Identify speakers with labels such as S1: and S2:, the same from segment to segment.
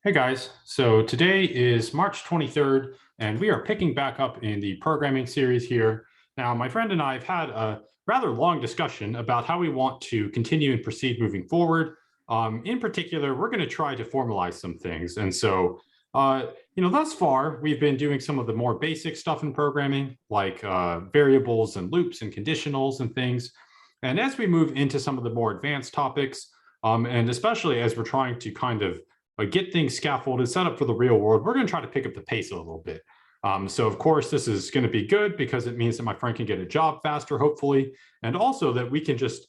S1: Hey guys, so today is March 23rd, and we are picking back up in the programming series here. Now, my friend and I have had a rather long discussion about how we want to continue and proceed moving forward. In particular, we're going to try to formalize some things. And so, thus far, we've been doing some of the more basic stuff in programming, like variables and loops and conditionals and things. And as we move into some of the more advanced topics, and especially as we're trying to kind of get things scaffolded, set up for the real world, we're going to try to pick up the pace a little bit. So of course, this is going to be good because it means that my friend can get a job faster, hopefully, and also that we can just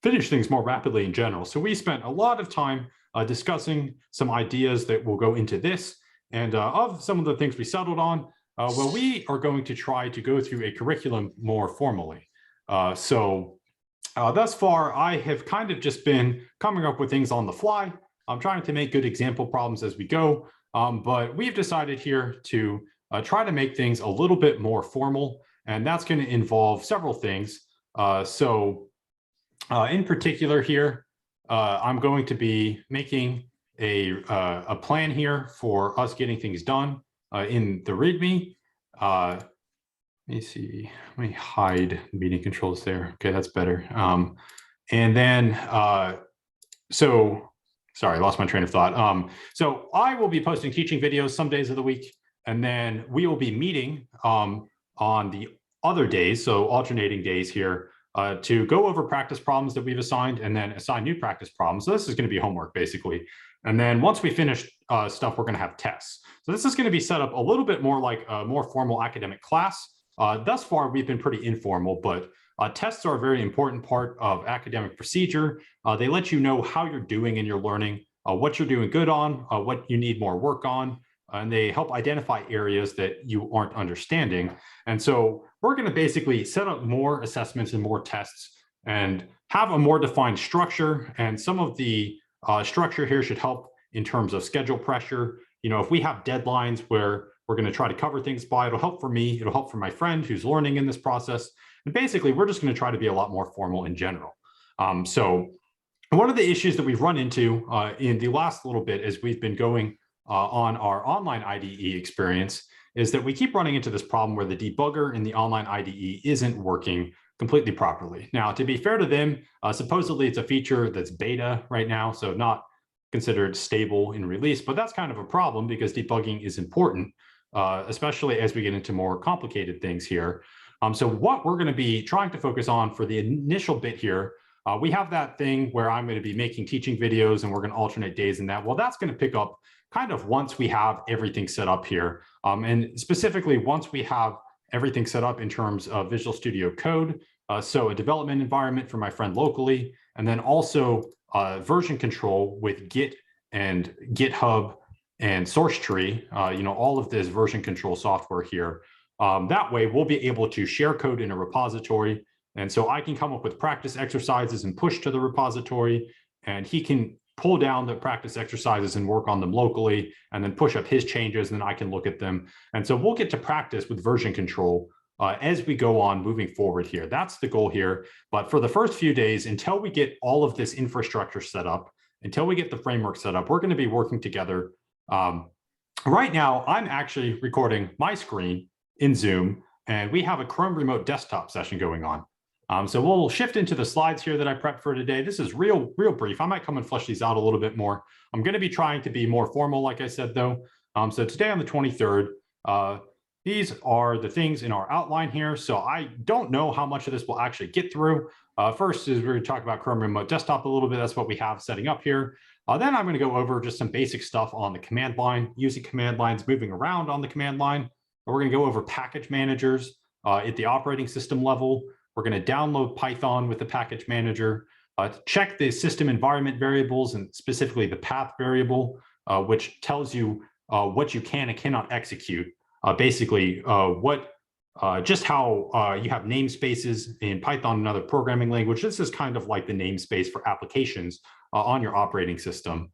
S1: finish things more rapidly in general. So we spent a lot of time discussing some ideas that will go into this, and of some of the things we settled on, well, we are going to try to go through a curriculum more formally. Thus far, I have kind of just been coming up with things on the fly. I'm trying to make good example problems as we go, but we've decided here to try to make things a little bit more formal, and that's going to involve several things. In particular here, I'm going to be making a plan here for us getting things done in the README. Let me see, let me hide the meeting controls there. Okay, that's better. Sorry, I lost my train of thought. So I will be posting teaching videos some days of the week, and then we will be meeting on the other days, so alternating days here, to go over practice problems that we've assigned and then assign new practice problems. So this is going to be homework, basically. And then once we finish stuff, we're going to have tests. So this is going to be set up a little bit more like a more formal academic class. Thus far, we've been pretty informal, but tests are a very important part of academic procedure. They let you know how you're doing in your learning, what you're doing good on, what you need more work on, and they help identify areas that you aren't understanding. And so we're going to basically set up more assessments and more tests and have a more defined structure. And some of the structure here should help in terms of schedule pressure. You know, if we have deadlines where we're going to try to cover things by, it'll help for me, it'll help for my friend who's learning in this process. And basically, we're just going to try to be a lot more formal in general. So one of the issues that we've run into in the last little bit as we've been going on our online IDE experience is that we keep running into this problem where the debugger in the online IDE isn't working completely properly. Now, to be fair to them, supposedly it's a feature that's beta right now, so not considered stable in release, but that's kind of a problem because debugging is important, especially as we get into more complicated things here. So what we're going to be trying to focus on for the initial bit here, we have that thing where I'm going to be making teaching videos and we're going to alternate days in that. Well, that's going to pick up kind of once we have everything set up here. And specifically, once we have everything set up in terms of Visual Studio Code, so a development environment for my friend locally, and then also version control with Git and GitHub and SourceTree, all of this version control software here. That way, we'll be able to share code in a repository. And so I can come up with practice exercises and push to the repository, and he can pull down the practice exercises and work on them locally, and then push up his changes, and then I can look at them. And so we'll get to practice with version control as we go on moving forward here. That's the goal here. But for the first few days, until we get all of this infrastructure set up, until we get the framework set up, we're going to be working together. Right now, I'm actually recording my screen in Zoom, and we have a Chrome remote desktop session going on. So we'll shift into the slides here that I prepped for today. This is real brief. I might come and flesh these out a little bit more. I'm going to be trying to be more formal, like I said, though. So today on the 23rd, these are the things in our outline here. So I don't know how much of this we'll actually get through. First is we're going to talk about Chrome remote desktop a little bit. That's what we have setting up here. Then I'm going to go over just some basic stuff on the command line, using command lines, moving around on the command line. We're going to go over package managers at the operating system level. We're going to download Python with the package manager, check the system environment variables and specifically the path variable, which tells you what you can and cannot execute. Basically, just how you have namespaces in Python and other programming language. This is kind of like the namespace for applications on your operating system.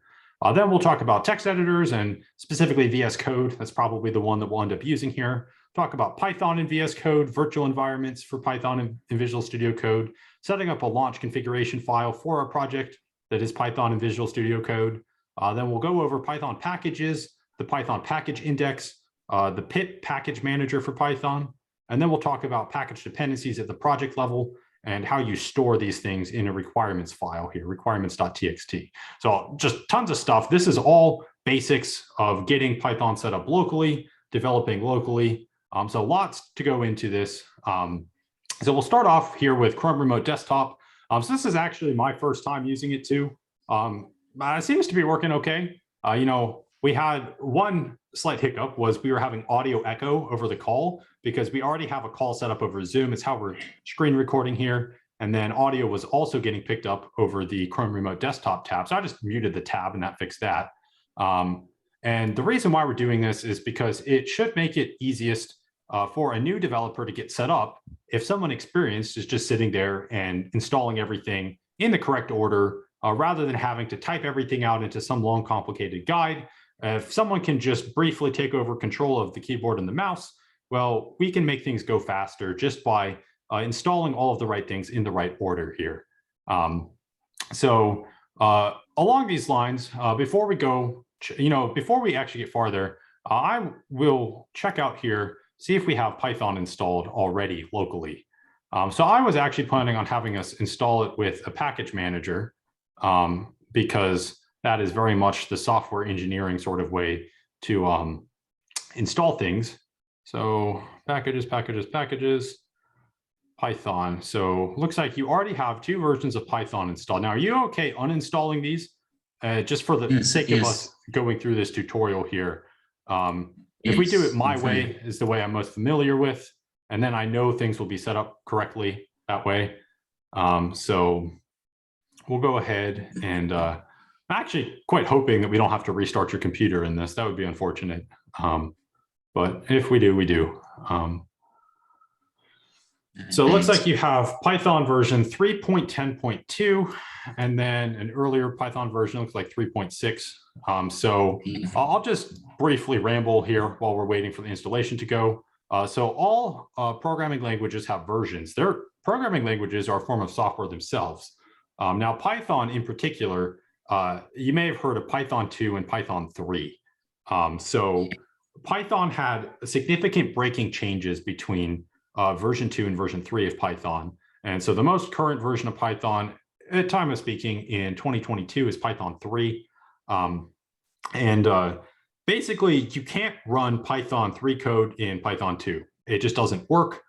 S1: Then we'll talk about text editors and specifically VS Code. That's probably the one that we'll end up using here. Talk about Python and VS Code, virtual environments for Python and Visual Studio Code, setting up a launch configuration file for our project that is Python and Visual Studio Code. Then we'll go over Python packages, the Python package index, the pip package manager for Python, and then we'll talk about package dependencies at the project level and how you store these things in a requirements file here, requirements.txt. So just tons of stuff. This is all basics of getting Python set up locally, developing locally. So lots to go into this. So we'll start off here with Chrome Remote Desktop. So this is actually my first time using it too. It seems to be working okay. We had one slight hiccup was we were having audio echo over the call because we already have a call set up over Zoom. It's how we're screen recording here. And then audio was also getting picked up over the Chrome Remote Desktop tab. So I just muted the tab and that fixed that. And the reason why we're doing this is because it should make it easiest for a new developer to get set up if someone experienced is just sitting there and installing everything in the correct order rather than having to type everything out into some long, complicated guide. If someone can just briefly take over control of the keyboard and the mouse, well, we can make things go faster just by installing all of the right things in the right order here. So along these lines, before we go, before we actually get farther, I will check out here, see if we have Python installed already locally. So I was actually planning on having us install it with a package manager because that is very much the software engineering sort of way to install things. So packages, Python. So looks like you already have 2 versions of Python installed. Now, are you okay uninstalling these? Just for the sake of us going through this tutorial here. If we do it my way is the way I'm most familiar with, and then I know things will be set up correctly that way. So we'll go ahead and I'm actually quite hoping that we don't have to restart your computer in this. That would be unfortunate. But if we do, we do. So it looks like you have Python version 3.10.2, and then an earlier Python version looks like 3.6. So I'll just briefly ramble here while we're waiting for the installation to go. So all programming languages have versions. Their programming languages are a form of software themselves. Now, Python in particular, you may have heard of Python 2 and Python 3. So Python had significant breaking changes between version 2 and version 3 of Python. And so the most current version of Python, at time of speaking, in 2022 is Python 3. Basically, you can't run Python 3 code in Python 2. It just doesn't work.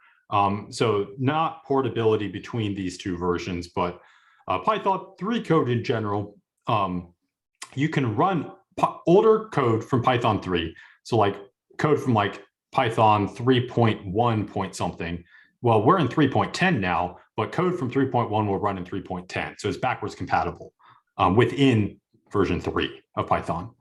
S1: So not portability between these 2 versions, but Python 3 code in general, you can run older code from Python 3. So like code from like Python 3.1 point something. Well, we're in 3.10 now, but code from 3.1 will run in 3.10. So it's backwards compatible within version 3 of Python.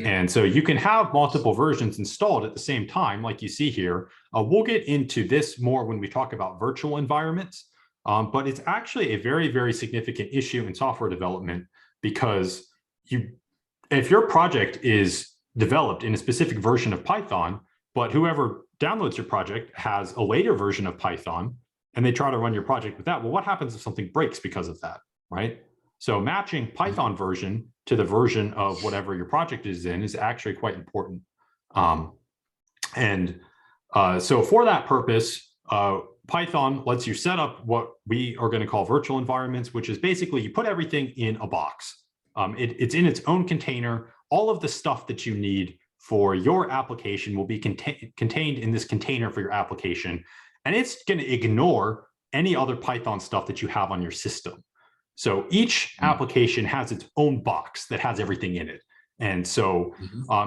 S1: And so you can have multiple versions installed at the same time, like you see here. We'll get into this more when we talk about virtual environments, but it's actually a very, very significant issue in software development because if your project is developed in a specific version of Python, but whoever downloads your project has a later version of Python and they try to run your project with that, well, what happens if something breaks because of that, right? So matching Python version to the version of whatever your project is in is actually quite important. So for that purpose, Python lets you set up what we are going to call virtual environments, which is basically you put everything in a box. It's in its own container. All of the stuff that you need for your application will be contained in this container for your application. And it's going to ignore any other Python stuff that you have on your system. So each application has its own box that has everything in it. And so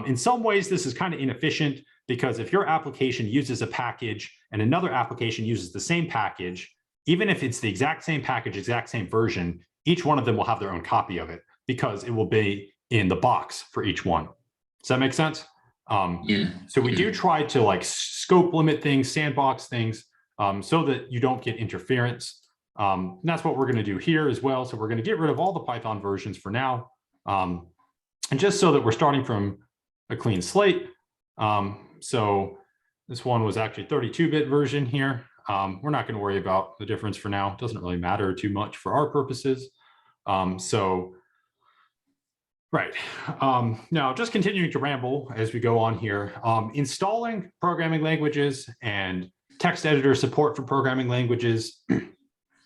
S1: in some ways, this is kind of inefficient because if your application uses a package and another application uses the same package, even if it's the exact same package, exact same version, each one of them will have their own copy of it because it will be in the box for each one. Does that make sense? So we do try to like scope limit things, sandbox things, so that you don't get interference. And that's what we're going to do here as well. So we're going to get rid of all the Python versions for now. And just so that we're starting from a clean slate. So this one was actually 32-bit version here. We're not going to worry about the difference for now. It doesn't really matter too much for our purposes. So Right. Now, just continuing to ramble as we go on here, installing programming languages and text editor support for programming languages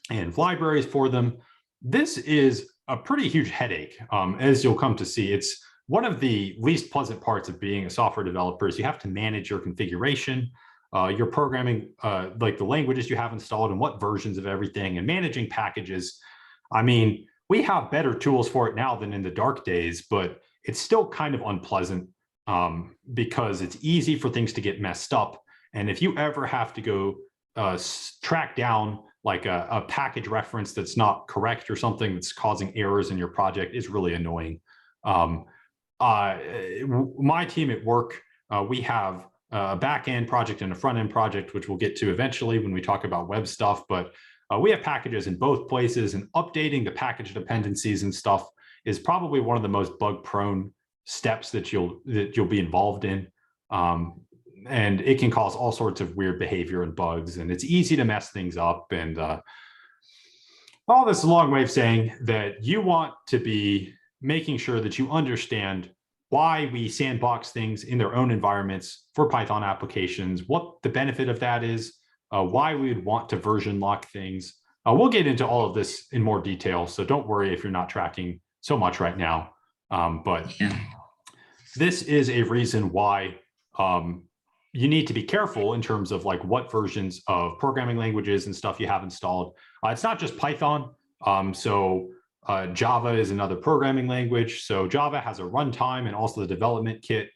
S1: and libraries for them. This is a pretty huge headache, as you'll come to see. It's one of the least pleasant parts of being a software developer is you have to manage your configuration, your programming, like the languages you have installed and what versions of everything, and managing packages. I mean, we have better tools for it now than in the dark days, but it's still kind of unpleasant because it's easy for things to get messed up. And if you ever have to go track down like a package reference that's not correct or something that's causing errors in your project, is really annoying. My team at work, we have a back-end project and a front-end project, which we'll get to eventually when we talk about web stuff, but we have packages in both places, and updating the package dependencies and stuff is probably one of the most bug-prone steps that you'll be involved in. And it can cause all sorts of weird behavior and bugs, and it's easy to mess things up. And all this is a long way of saying that you want to be making sure that you understand why we sandbox things in their own environments for Python applications, what the benefit of that is, why we would want to version lock things. We'll get into all of this in more detail, so don't worry if you're not tracking so much right now. But this is a reason why you need to be careful in terms of like what versions of programming languages and stuff you have installed. It's not just Python. Java is another programming language. So Java has a runtime and also the development kit.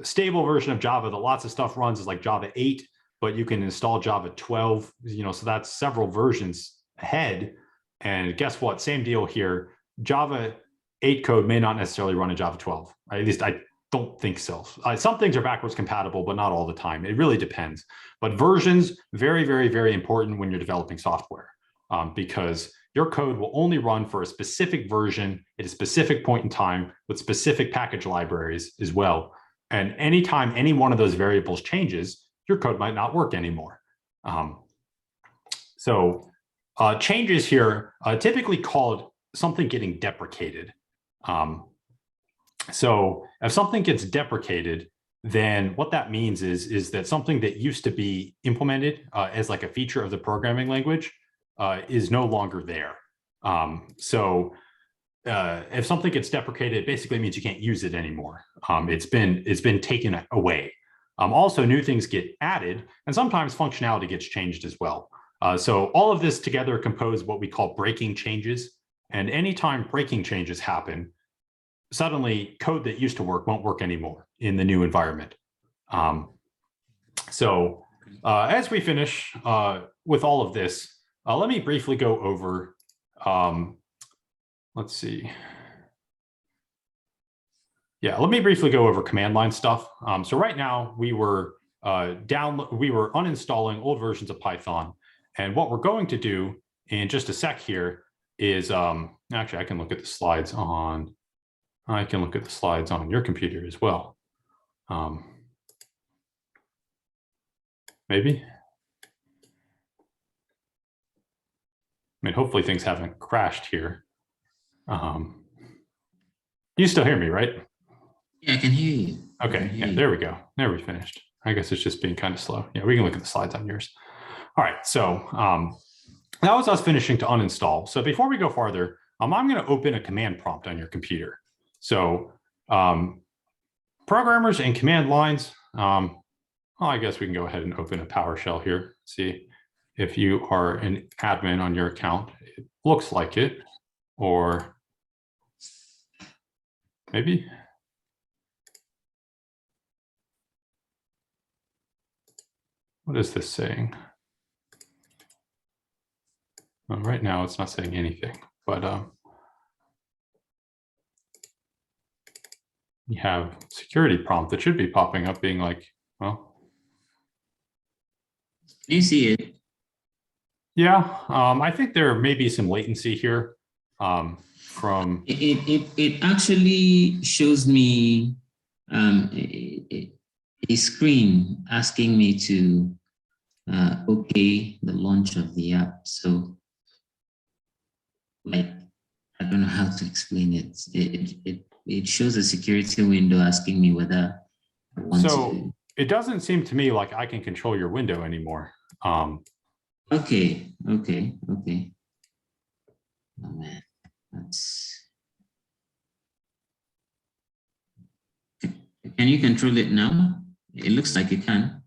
S1: Stable version of Java that lots of stuff runs is like Java 8, but you can install Java 12, so that's several versions ahead. And guess what? Same deal here. Java 8 code may not necessarily run in Java 12. Right? At least I don't think so. Some things are backwards compatible, but not all the time. It really depends. But versions, very, very, very important when you're developing software, because your code will only run for a specific version at a specific point in time with specific package libraries as well. And anytime any one of those variables changes, your code might not work anymore. Changes here typically called something getting deprecated. So if something gets deprecated, then what that means is that something that used to be implemented as like a feature of the programming language is no longer there. If something gets deprecated, it basically means you can't use it anymore. It's been taken away. Also, new things get added, and sometimes functionality gets changed as well. So all of this together compose what we call breaking changes. And anytime breaking changes happen, suddenly code that used to work won't work anymore in the new environment. As we finish with all of this, let me briefly go over, let's see. Yeah, let me briefly go over command line stuff. So right now we were uninstalling old versions of Python. And what we're going to do in just a sec here is, actually I can look at the slides on your computer as well. Maybe. I mean, hopefully things haven't crashed here. You still hear me, right?
S2: Yeah, I can hear you.
S1: Okay, yeah, there we go. There we finished. I guess it's just being kind of slow. Yeah, we can look at the slides on yours. All right, so that was us finishing to uninstall. So before we go farther, I'm going to open a command prompt on your computer. So programmers and command lines, well, I guess we can go ahead and open a PowerShell here. See if you are an admin on your account. It looks like it, or maybe. What is this saying? Well, right now it's not saying anything, but you have security prompt that should be popping up being like, well.
S2: Do you see it?
S1: Yeah, I think there may be some latency here from.
S2: It actually shows me a screen asking me to okay the launch of the app. So like, I don't know how to explain it. It shows a security window asking me whether I want to.
S1: It doesn't seem to me like I can control your window anymore.
S2: Okay. Oh man, that's. Can you control it now? It looks like you can.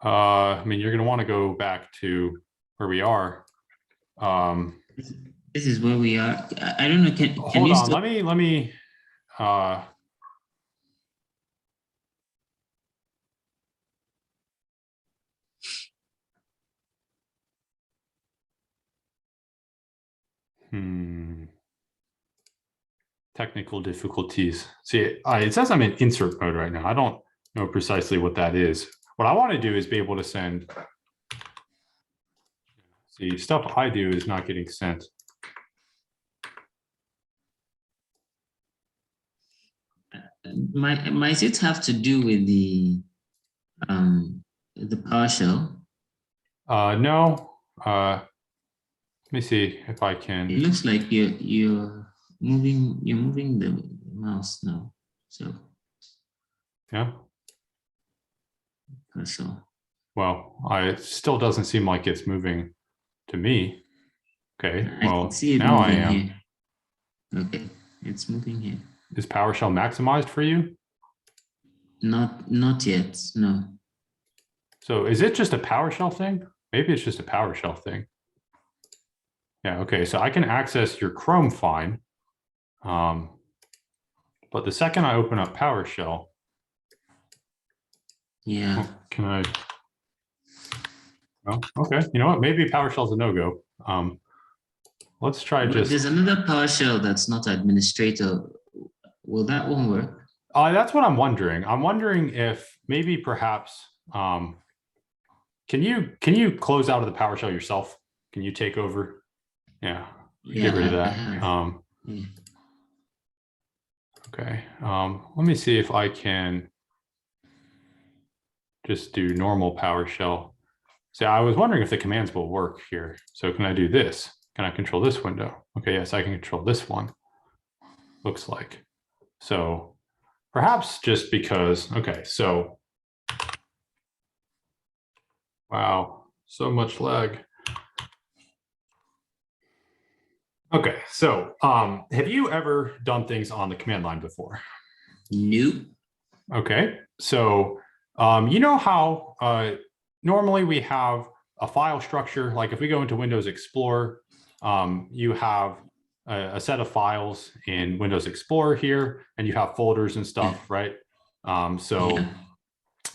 S1: I mean, you're going to want to go back to where we are.
S2: This is where we are. I don't know. Can
S1: hold
S2: you
S1: on?
S2: still...
S1: Let me. Technical difficulties. See, it says I'm in insert mode right now. I don't know precisely what that is. What I want to do is be able to send. See, stuff I do is not getting sent.
S2: Might it have to do with the PowerShell?
S1: No. Let me see if I can.
S2: It looks like you're moving the mouse now. So
S1: yeah.
S2: PowerShell.
S1: Well, it still doesn't seem like it's moving to me. Okay. Well,
S2: I can see it
S1: now I
S2: moving
S1: am.
S2: here. Okay, it's moving here.
S1: Is PowerShell maximized for you?
S2: Not yet. No.
S1: So is it just a PowerShell thing? Maybe it's just a PowerShell thing. Yeah, okay, so I can access your Chrome fine. But the second I open up PowerShell,
S2: yeah.
S1: Can I? Oh, okay, you know what? Maybe PowerShell is a no-go. Let's try just.
S2: There's another PowerShell that's not administrator. Will that one work?
S1: That's what I'm wondering. I'm wondering if maybe perhaps can you close out of the PowerShell yourself? Can you take over? Yeah, get rid of that. Okay. Let me see if I can just do normal PowerShell. See, I was wondering if the commands will work here. So can I do this? Can I control this window? Okay, yes, I can control this one. Looks like. So perhaps just because, okay, so, wow, so much lag. Okay, so have you ever done things on the command line before?
S2: Nope.
S1: Okay, so you know how normally we have a file structure, like if we go into Windows Explorer, you have a set of files in Windows Explorer here, and you have folders and stuff, right? You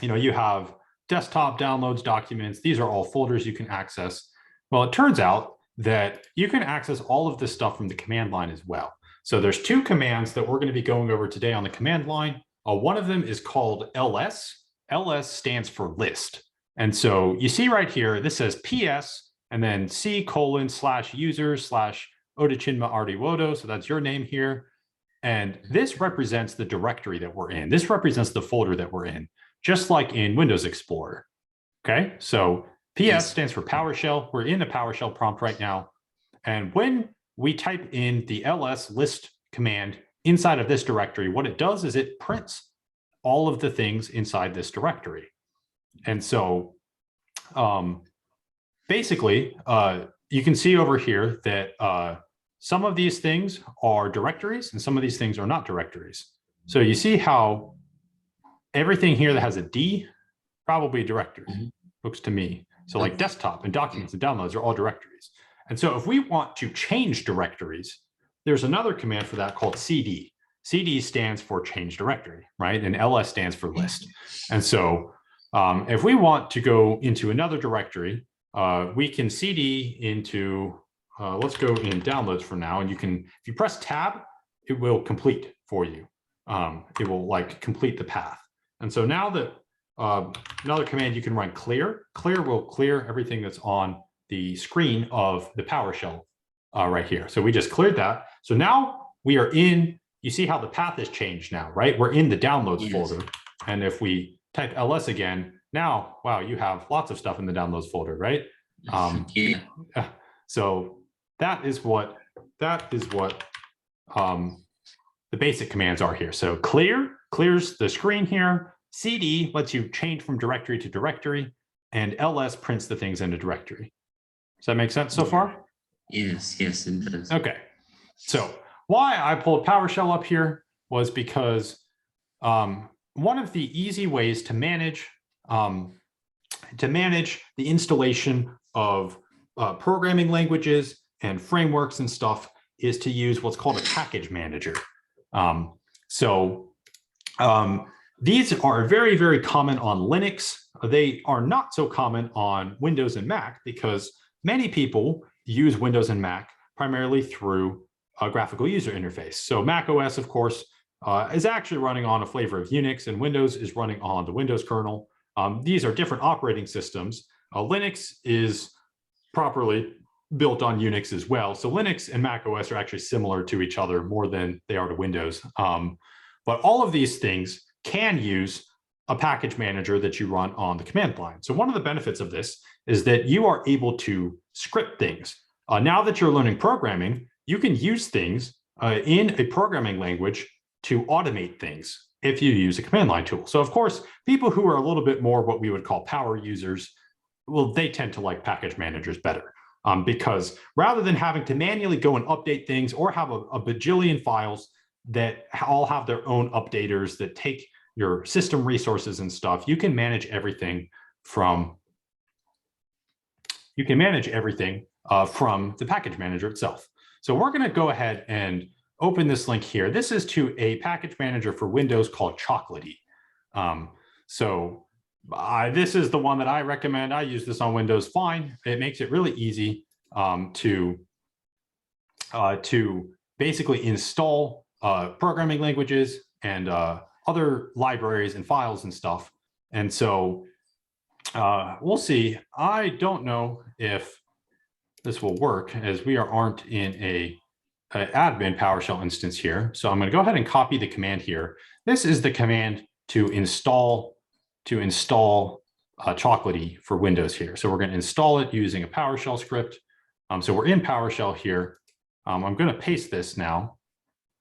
S1: know, you have desktop downloads, documents, these are all folders you can access. Well, it turns out that you can access all of this stuff from the command line as well. So there's two commands that we're going to be going over today on the command line. One of them is called ls. ls stands for list. And so you see right here, this says ps and then c:/user/Odachinma Ardiwodo. So that's your name here. And this represents the directory that we're in. This represents the folder that we're in, just like in Windows Explorer. Okay, so PS stands for PowerShell. We're in the PowerShell prompt right now. And when we type in the ls list command inside of this directory, what it does is it prints all of the things inside this directory. And so basically, you can see over here that some of these things are directories and some of these things are not directories. So you see how everything here that has a D, probably directory, looks to me. So like desktop and documents and downloads are all directories. And so if we want to change directories, there's another command for that called cd. cd stands for change directory, right? And ls stands for list. And so if we want to go into another directory, we can cd into, let's go in downloads for now. And you can, if you press tab, it will complete for you. It will like complete the path. And so now that another command you can run clear. Clear will clear everything that's on the screen of the PowerShell right here. So we just cleared that. So now we are in, you see how the path has changed now, right? We're in the downloads folder. And if we type ls again, now, wow, you have lots of stuff in the downloads folder, right? So that is what the basic commands are here. So clear clears the screen here. CD lets you change from directory to directory, and ls prints the things in a directory. Does that make sense so far?
S2: Yes, yes, it does.
S1: Okay. So why I pulled PowerShell up here was because one of the easy ways to manage the installation of programming languages and frameworks and stuff is to use what's called a package manager. These are very, very common on Linux. They are not so common on Windows and Mac because many people use Windows and Mac primarily through a graphical user interface. So Mac OS, of course, is actually running on a flavor of Unix, and Windows is running on the Windows kernel. These are different operating systems. Linux is properly built on Unix as well. So Linux and Mac OS are actually similar to each other more than they are to Windows. But all of these things can use a package manager that you run on the command line. So one of the benefits of this is that you are able to script things. Now that you're learning programming, you can use things in a programming language to automate things if you use a command line tool. So of course, people who are a little bit more what we would call power users, well, they tend to like package managers better because rather than having to manually go and update things or have a bajillion files that all have their own updaters that take your system resources and stuff, you can manage everything from the package manager itself. So we're going to go ahead and open this link here. This is to a package manager for Windows called Chocolatey. This is the one that I recommend. I use this on Windows fine. It makes it really easy to basically install programming languages and other libraries and files and stuff. And so we'll see. I don't know if this will work as we aren't in an admin PowerShell instance here. So I'm going to go ahead and copy the command here. This is the command to install Chocolatey for Windows here. So we're going to install it using a PowerShell script. So we're in PowerShell here. I'm going to paste this now.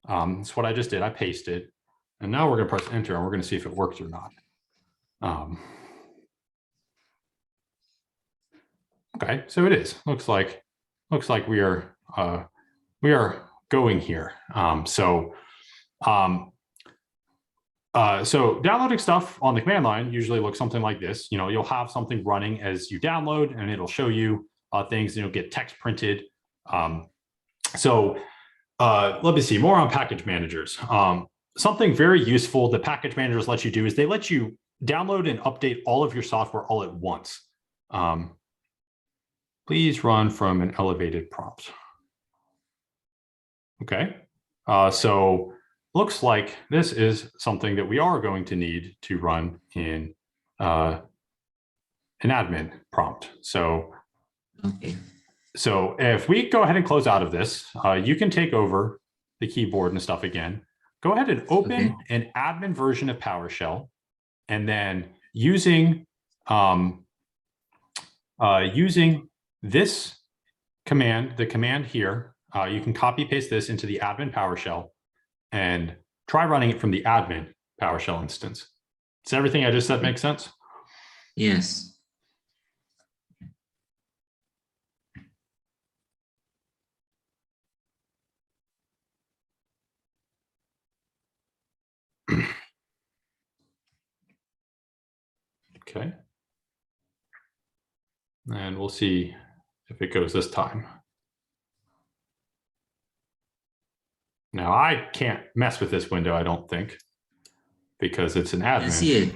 S1: That's what I just did. I pasted. And now we're going to press enter and we're going to see if it works or not. Okay, so it is. Looks like we are going here. So downloading stuff on the command line usually looks something like this. You know, you'll have something running as you download, and it'll show you things. And you'll get text printed. Let me see more on package managers. Something very useful that package managers let you do is they let you download and update all of your software all at once. Please run from an elevated prompt. Okay, so looks like this is something that we are going to need to run in an admin prompt. So,
S2: okay.
S1: So if we go ahead and close out of this, you can take over the keyboard and stuff again. Go ahead and open an admin version of PowerShell, and then using this command, the command here, you can copy paste this into the admin PowerShell and try running it from the admin PowerShell instance. Does everything I just said make sense?
S2: Yes.
S1: Okay. And we'll see if it goes this time. Now I can't mess with this window, I don't think, because it's an admin.
S2: I see it.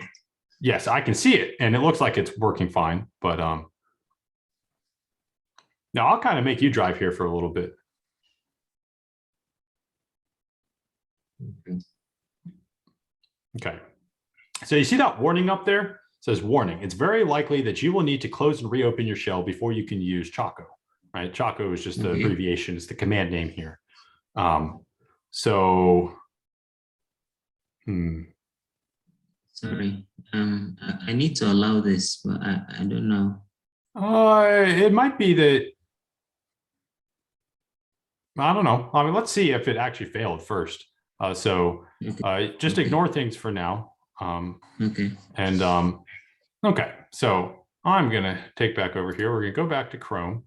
S1: Yes, I can see it, and it looks like it's working fine. But now I'll kind of make you drive here for a little bit. Okay. So you see that warning up there? It says warning. It's very likely that you will need to close and reopen your shell before you can use Choco. Right? Choco is just the abbreviation. It's the command name here.
S2: Sorry, I need to allow this, but I don't know.
S1: It might be that I don't know. I mean, let's see if it actually failed first. Just
S2: Okay.
S1: ignore things for now.
S2: Okay.
S1: And okay, so I'm gonna take back over here. We're gonna go back to Chrome.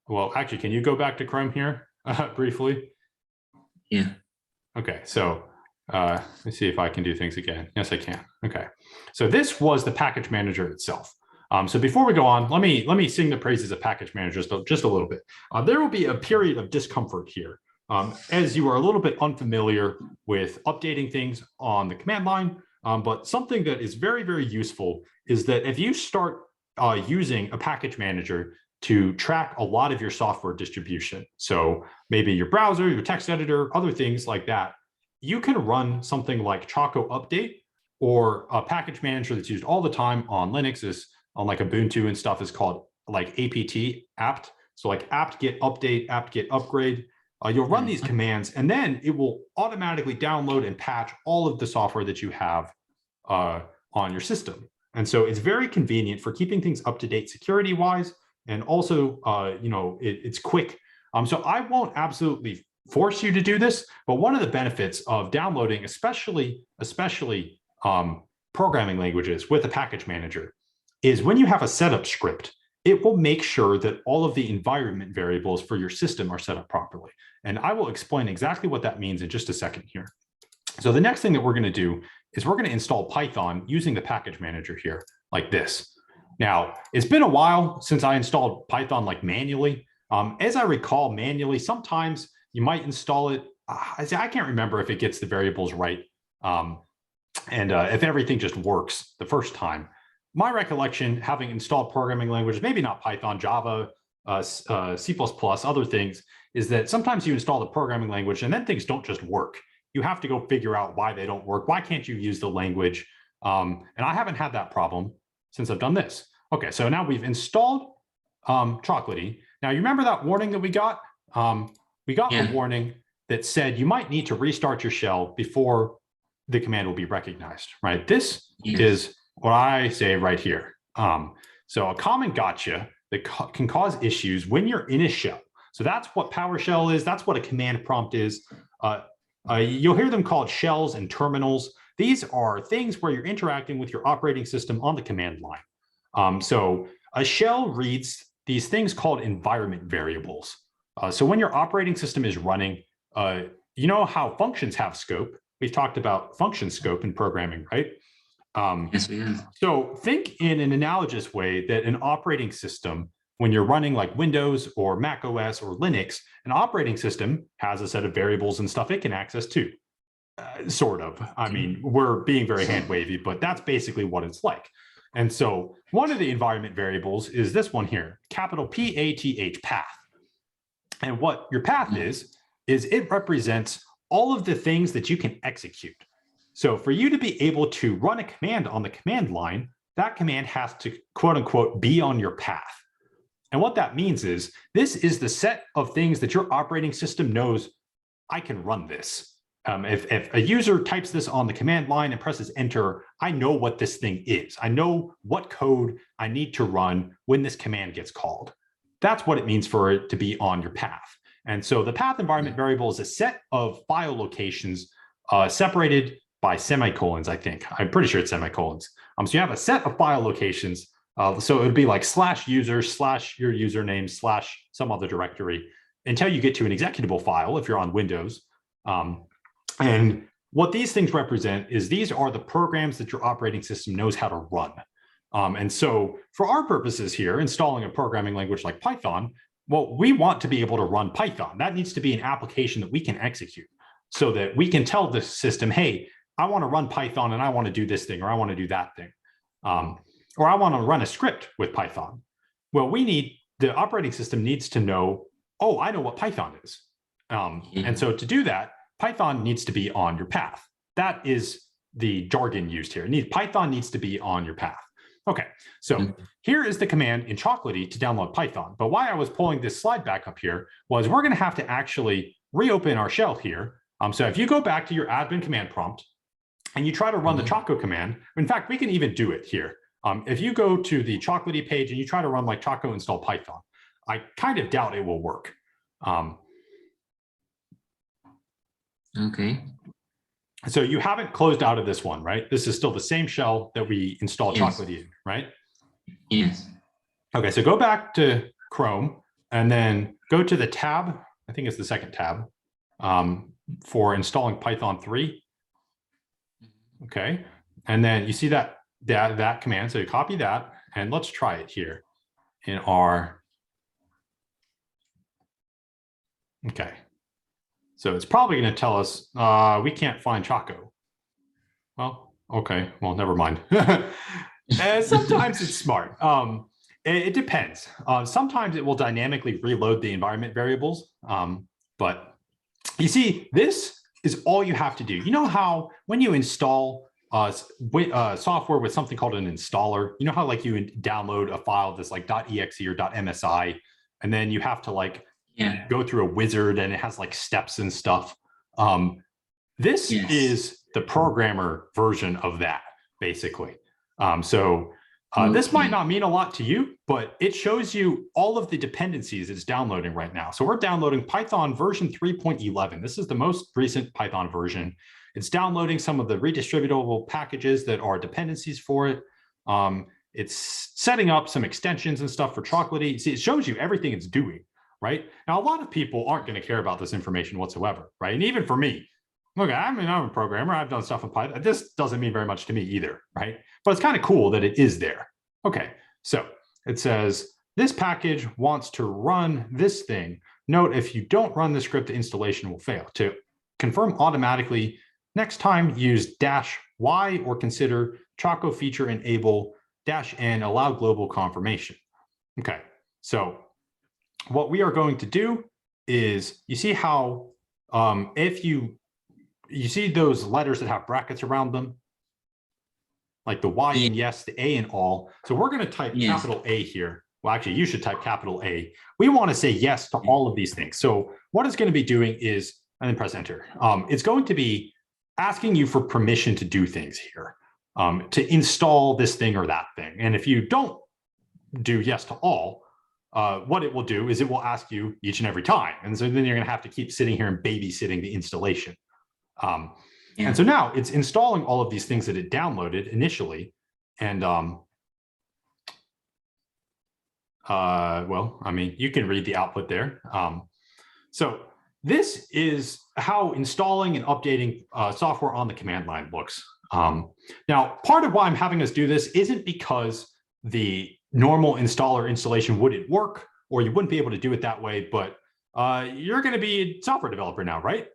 S1: Well, actually, can you go back to Chrome here briefly?
S2: Yeah.
S1: Okay, so let's see if I can do things again. Yes, I can. Okay, so this was the package manager itself. So before we go on, let me sing the praises of package managers just a little bit. There will be a period of discomfort here as you are a little bit unfamiliar with updating things on the command line. But something that is very, very useful is that if you start using a package manager to track a lot of your software distribution, so maybe your browser, your text editor, other things like that, you can run something like Choco Update, or a package manager that's used all the time on Linux is on like Ubuntu and stuff is called like apt. So like apt get update, apt get upgrade. You'll run these commands and then it will automatically download and patch all of the software that you have on your system. And so it's very convenient for keeping things up to date security wise. And also, it's quick. So I won't absolutely force you to do this, but one of the benefits of downloading, especially programming languages with a package manager, is when you have a setup script, it will make sure that all of the environment variables for your system are set up properly. And I will explain exactly what that means in just a second here. So the next thing that we're going to do is we're going to install Python using the package manager here, like this. Now, it's been a while since I installed Python like manually. As I recall, manually, sometimes you might install it. I can't remember if it gets the variables right and if everything just works the first time. My recollection, having installed programming languages, maybe not Python, Java, C++, other things, is that sometimes you install the programming language and then things don't just work. You have to go figure out why they don't work. Why can't you use the language? And I haven't had that problem since I've done this. Okay, so now we've installed Chocolatey. Now, you remember that warning that we got? We got a warning that said you might need to restart your shell before the command will be recognized, right? This is what I say right here. So a common gotcha that can cause issues when you're in a shell. So that's what PowerShell is. That's what a command prompt is. You'll hear them called shells and terminals. These are things where you're interacting with your operating system on the command line. So a shell reads these things called environment variables. So when your operating system is running, you know how functions have scope. We've talked about function scope in programming, right?
S2: Yes, we have.
S1: So think in an analogous way that an operating system, when you're running like Windows or Mac OS or Linux, an operating system has a set of variables and stuff it can access too. Sort of. I mean, we're being very hand wavy, but that's basically what it's like. And so one of the environment variables is this one here, capital PATH, path. And what your path is it represents all of the things that you can execute. So for you to be able to run a command on the command line, that command has to, quote unquote, be on your path. And what that means is this is the set of things that your operating system knows I can run this. If a user types this on the command line and presses enter, I know what this thing is. I know what code I need to run when this command gets called. That's what it means for it to be on your path. And so the path environment variable is a set of file locations separated by semicolons, I think. I'm pretty sure it's semicolons. So you have a set of file locations. So it would be like /user / your username / some other directory until you get to an executable file if you're on Windows. And what these things represent is these are the programs that your operating system knows how to run. And so for our purposes here, installing a programming language like Python, well, we want to be able to run Python. That needs to be an application that we can execute so that we can tell the system, hey, I want to run Python and I want to do this thing, or I want to do that thing. Or I want to run a script with Python. Well, the operating system needs to know, oh, I know what Python is. And so to do that, Python needs to be on your path. That is the jargon used here. Python needs to be on your path. Okay, so here is the command in Chocolatey to download Python. But why I was pulling this slide back up here was we're going to have to actually reopen our shell here. So if you go back to your admin command prompt and you try to run the Choco command, in fact, we can even do it here. If you go to the Chocolatey page and you try to run like Choco install Python, I kind of doubt it will work.
S2: Okay.
S1: So you haven't closed out of this one, right? This is still the same shell that we installed
S2: Yes.
S1: Chocolatey in, right?
S2: Yes.
S1: Okay, so go back to Chrome and then go to the tab. I think it's the second tab for installing Python 3. Okay, and then you see that command. So you copy that, and let's try it here in our. Okay, so it's probably going to tell us we can't find Choco. Well, okay, well, never mind. Sometimes it's smart. It depends. Sometimes it will dynamically reload the environment variables. But you see, this is all you have to do. You know how when you install software with something called an installer, you know how like you download a file that's like .exe or .msi, and then you have to like go through a wizard and it has like steps and stuff. This is the programmer version of that, basically. This might not mean a lot to you, but it shows you all of the dependencies it's downloading right now. So we're downloading Python version 3.11. This is the most recent Python version. It's downloading some of the redistributable packages that are dependencies for it. It's setting up some extensions and stuff for Chocolatey. See, it shows you everything it's doing, right? Now, a lot of people aren't going to care about this information whatsoever, right? And even for me, look, I'm a programmer. I've done stuff in Python. This doesn't mean very much to me either, right? But it's kind of cool that it is there. Okay, so it says this package wants to run this thing. Note, if you don't run the script, the installation will fail. To confirm automatically, next time use -y or consider Choco feature enable -n allow global confirmation. Okay, so what we are going to do is, you see how if you see those letters that have brackets around them, like the Y and yes, the A and all. So we're going to type capital A here. Well, actually, you should type capital A. We want to say yes to all of these things. So what it's going to be doing is, and then press enter. It's going to be asking you for permission to do things here, to install this thing or that thing. And if you don't do yes to all, what it will do is it will ask you each and every time. And so then you're going to have to keep sitting here and babysitting the installation. And so now it's installing all of these things that it downloaded initially. And well, I mean, you can read the output there. So this is how installing and updating software on the command line looks. Now, part of why I'm having us do this isn't because the normal installer installation wouldn't work, or you wouldn't be able to do it that way, but you're going to be a software developer now, right?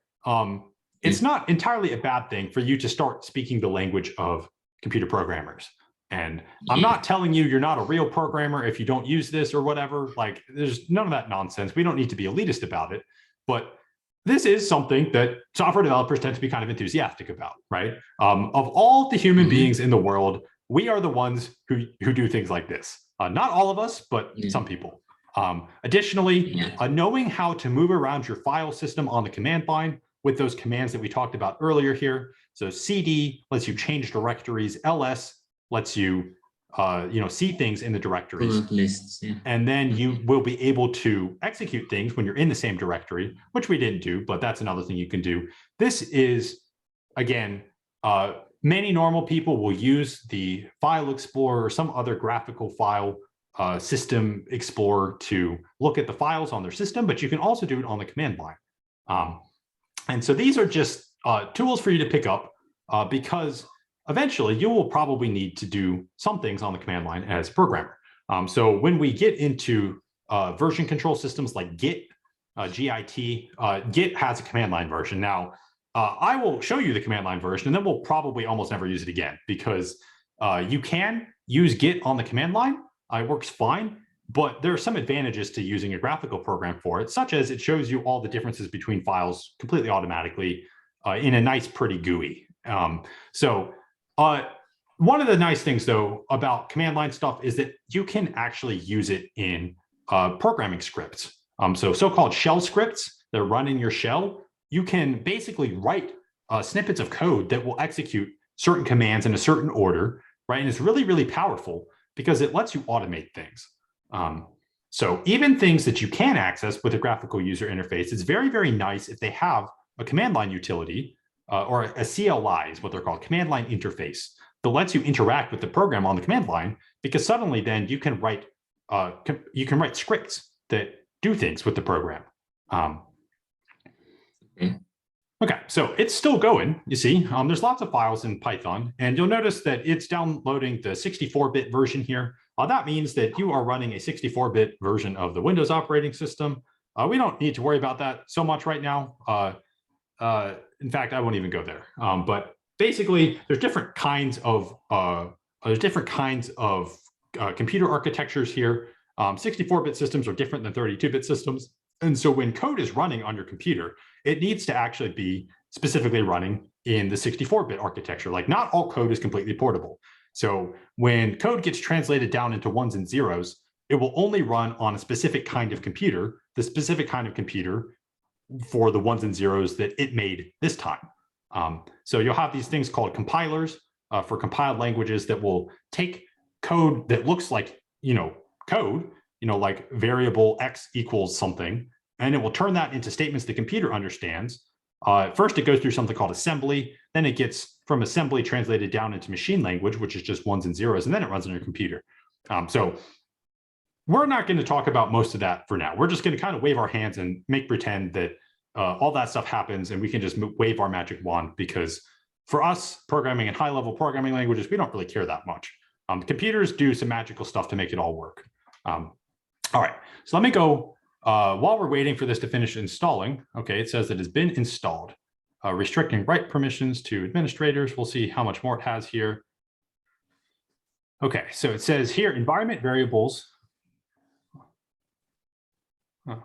S1: It's not entirely a bad thing for you to start speaking the language of computer programmers. And I'm not telling you you're not a real programmer if you don't use this or whatever. Like, there's none of that nonsense. We don't need to be elitist about it. But this is something that software developers tend to be kind of enthusiastic about, right? Of all the human beings in the world, we are the ones who do things like this. Not all of us, but some people. Additionally, knowing how to move around your file system on the command line with those commands that we talked about earlier here. So CD lets you change directories. LS lets you, see things in the directories.
S2: Lists,
S1: and then you will be able to execute things when you're in the same directory, which we didn't do, but that's another thing you can do. This is, again, many normal people will use the File Explorer or some other graphical file system explorer to look at the files on their system, but you can also do it on the command line. And so these are just tools for you to pick up because eventually you will probably need to do some things on the command line as a programmer. So when we get into version control systems like Git, GIT, Git has a command line version. Now, I will show you the command line version, and then we'll probably almost never use it again because you can use Git on the command line. It works fine. But there are some advantages to using a graphical program for it, such as it shows you all the differences between files completely automatically in a nice, pretty GUI. One of the nice things, though, about command line stuff is that you can actually use it in programming scripts. So-called shell scripts that run in your shell, you can basically write snippets of code that will execute certain commands in a certain order, right? And it's really, really powerful because it lets you automate things. So even things that you can access with a graphical user interface, it's very, very nice if they have a command line utility or a CLI is what they're called, command line interface, that lets you interact with the program on the command line, because suddenly then you can write scripts that do things with the program. Okay, so it's still going, you see. There's lots of files in Python, and you'll notice that it's downloading the 64-bit version here. That means that you are running a 64-bit version of the Windows operating system. We don't need to worry about that so much right now. In fact, I won't even go there. But basically, there's different kinds of computer architectures here. 64-bit systems are different than 32-bit systems. And so when code is running on your computer, it needs to actually be specifically running in the 64-bit architecture. Like, not all code is completely portable. So when code gets translated down into ones and zeros, it will only run on a specific kind of computer, the specific kind of computer for the ones and zeros that it made this time. So you'll have these things called compilers for compiled languages that will take code that looks like, code, like variable X equals something, and it will turn that into statements the computer understands. First, it goes through something called assembly. Then it gets from assembly translated down into machine language, which is just ones and zeros, and then it runs on your computer. So we're not going to talk about most of that for now. We're just going to kind of wave our hands and make pretend that all that stuff happens, and we can just wave our magic wand, because for us, programming in high-level programming languages, we don't really care that much. Computers do some magical stuff to make it all work. All right, so let me go. While we're waiting for this to finish installing, okay, it says that it's been installed. Restricting write permissions to administrators. We'll see how much more it has here. Okay, so it says here, environment variables. It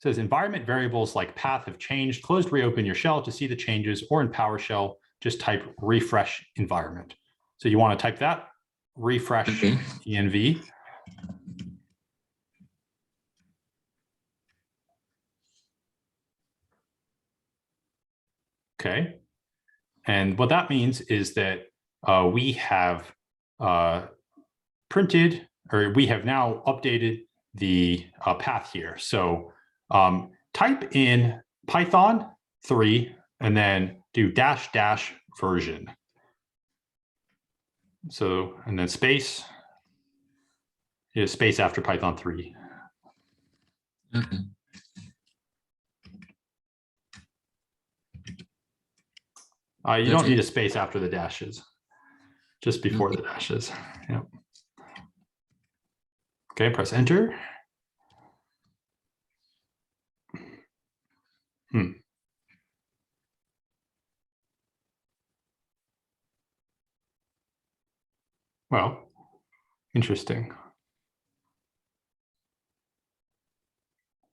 S1: says environment variables like path have changed. Close, reopen your shell to see the changes, or in PowerShell, just type refresh environment. So you want to type that, refresh env. Okay, and what that means is that we have printed, or we have now updated the path here. So type in Python 3 and then do -- version. So, and then space, space after Python 3.
S2: Okay.
S1: You don't need a space after the dashes, just before the dashes. Yep. Okay, press enter. Well, interesting.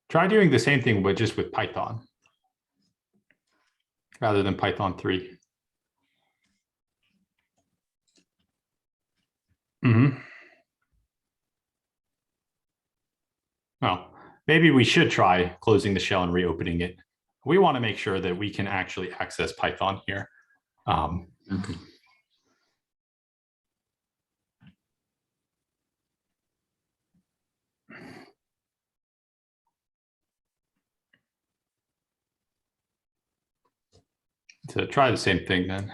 S1: Try doing the same thing, but just with Python rather than Python 3. Well, maybe we should try closing the shell and reopening it. We want to make sure that we can actually access Python here.
S2: Okay.
S1: So try the same thing then.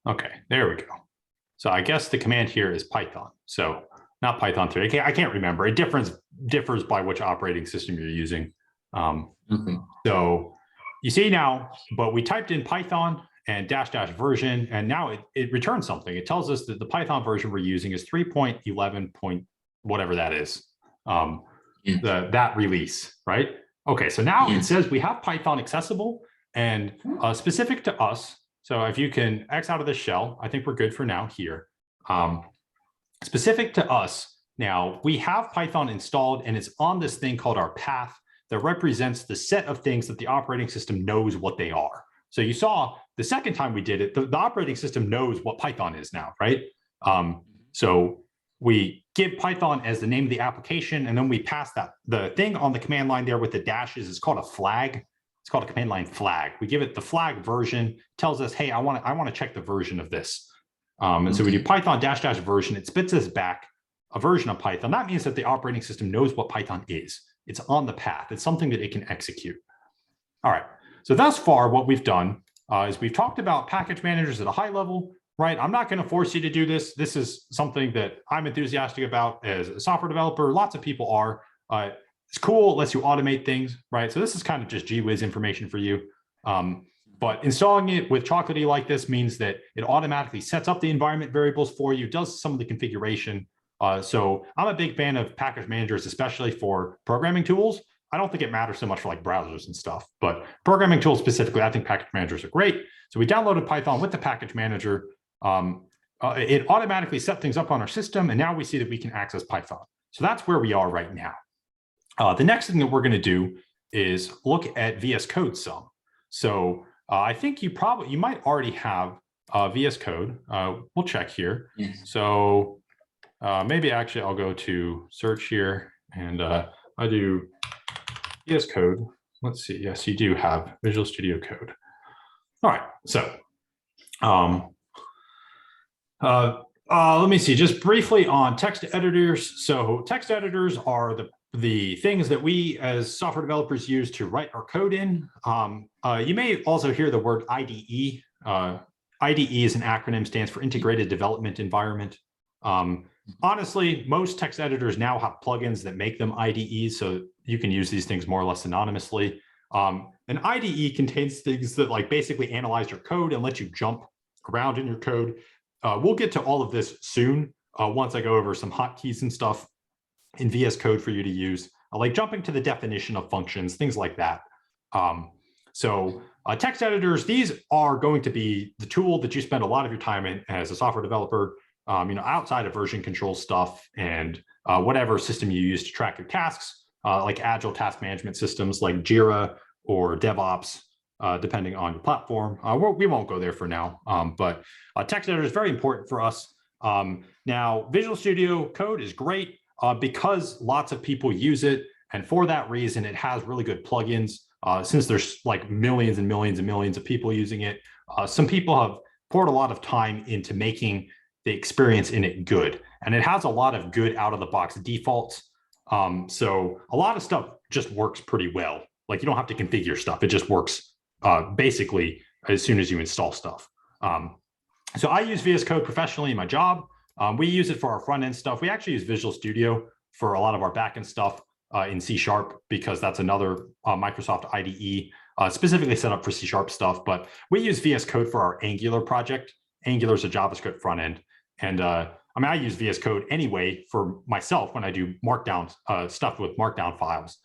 S1: Okay, there we go. So I guess the command here is Python. So not Python 3. I can't remember. It differs by which operating system you're using. So you see now, but we typed in Python and -- version, and now it returns something. It tells us that the Python version we're using is 3.11. Whatever that is, that release, right? Okay, so now it says we have Python accessible and specific to us. So if you can X out of the shell, I think we're good for now here. Specific to us, now we have Python installed, and it's on this thing called our path that represents the set of things that the operating system knows what they are. So you saw the second time we did it, the operating system knows what Python is now, right? So we give Python as the name of the application, and then we pass that. The thing on the command line there with the dashes is called a flag. It's called a command line flag. We give it the flag version, tells us, hey, I want to check the version of this. And so we do Python dash version. It spits us back a version of Python. That means that the operating system knows what Python is. It's on the path. It's something that it can execute. All right. So thus far, what we've done is we've talked about package managers at a high level. Right. I'm not going to force you to do this. This is something that I'm enthusiastic about as a software developer. Lots of people are. It's cool. It lets you automate things. Right. So this is kind of just gee whiz information for you. But installing it with Chocolatey like this means that it automatically sets up the environment variables for you, does some of the configuration. So I'm a big fan of package managers, especially for programming tools. I don't think it matters so much for like browsers and stuff, but programming tools specifically, I think package managers are great. So we downloaded Python with the package manager. It automatically set things up on our system, and now we see that we can access Python. So that's where we are right now. The next thing that we're going to do is look at VS Code some. So I think you might already have VS Code. We'll check here. Yes. So maybe actually I'll go to search here, and I do VS Code. Let's see. Yes, you do have Visual Studio Code. All right. So let me see, just briefly on text editors. So text editors are the things that we as software developers use to write our code in. You may also hear the word IDE. IDE is an acronym, stands for Integrated Development Environment. Honestly, most text editors now have plugins that make them IDEs, so you can use these things more or less synonymously. An IDE contains things that like basically analyze your code and let you jump around in your code. We'll get to all of this soon once I go over some hotkeys and stuff in VS Code for you to use, like jumping to the definition of functions, things like that. So text editors, these are going to be the tool that you spend a lot of your time in as a software developer, outside of version control stuff and whatever system you use to track your tasks, like agile task management systems like Jira or DevOps. Depending on your platform. We won't go there for now, but text editor is very important for us. Now, Visual Studio Code is great because lots of people use it. And for that reason, it has really good plugins. Since there's like millions and millions and millions of people using it, some people have poured a lot of time into making the experience in it good. And it has a lot of good out-of-the-box defaults. So a lot of stuff just works pretty well. Like you don't have to configure stuff. It just works basically as soon as you install stuff. So I use VS Code professionally in my job. We use it for our front end stuff. We actually use Visual Studio for a lot of our back end stuff in C# because that's another Microsoft IDE specifically set up for C# stuff. But we use VS Code for our Angular project. Angular is a JavaScript front end. And I use VS Code anyway for myself when I do markdown stuff with markdown files.